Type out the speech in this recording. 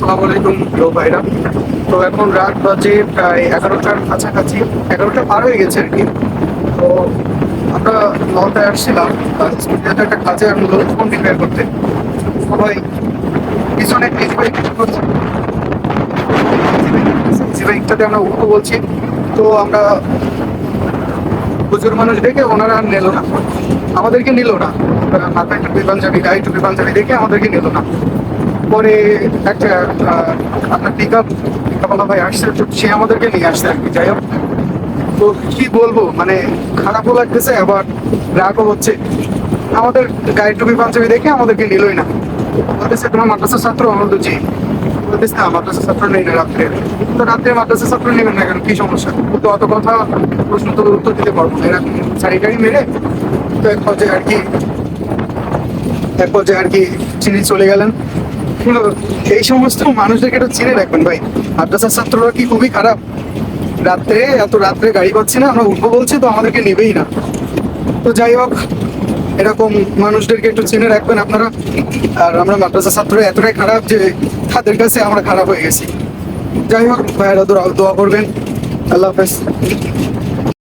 আসসালামু আলাইকুম প্রিয় ভাইরা। তো এখন রাত বাজে প্রায় 11টার কাছাকাছি, 11টা পার হয়ে গেছে আর কি। তো আমরা নটায় আসছিলাম স্টুডিওতে একটা কাজে আমি ফোন রিপেয়ার করতে। সবাই পিছনে ইজি বাইকটাতে আমরা উঠবো বলছি। তো আমরা প্রচুর মানুষ দেখে ওনারা আর নিল না, আমাদেরকে নিল না। মাথায় টুপি পাঞ্জাবি, গায়ে টুপি পাঞ্জাবি দেখে আমাদেরকে নিল না। পরে একটা আপনার পিকআপ ভাই আসছে, তো সে আমাদেরকে নিয়ে আসছে আর কি। যাই হোক, তো কি বলবো, মানে খারাপও লাগতেছে আবার রাগও হচ্ছে। আমাদের গায়ে টুপি পাঞ্জাবি দেখে আমাদেরকে নিলই না। বলতেছে তোমার মাদ্রাসার ছাত্র, আমরা তো জি। বলতেছে না, মাদ্রাসার ছাত্র নেই না রাত্রে। তো রাত্রে মাদ্রাসার ছাত্র নেবেন না কেন, কি সমস্যা? তো অত কথা প্রশ্ন তো উত্তর দিতে পারবো না, এরকম শাড়ি টাড়ি মেরে। তো এক পর্যায়ে আর কি চিনি চলে গেলেন। তো এই সমস্ত মানুষদেরকে একটু চিনে রাখবেন ভাই। মাদ্রাসার ছাত্ররা কি খুবই খারাপ? এত রাত্রে গাড়ি পাচ্ছি না, আমরা উঠবো বলছি, তো আমাদেরকে নেবেই না। তো যাই হোক, এরকম মানুষদেরকে একটু চিনে রাখবেন আপনারা। আর আমরা মাদ্রাসা ছাত্ররা এতটাই খারাপ যে তাদের কাছে আমরা খারাপ হয়ে গেছি। যাই হোক ভাইয়েরা, দোয়া করবেন। আল্লাহ হাফেজ।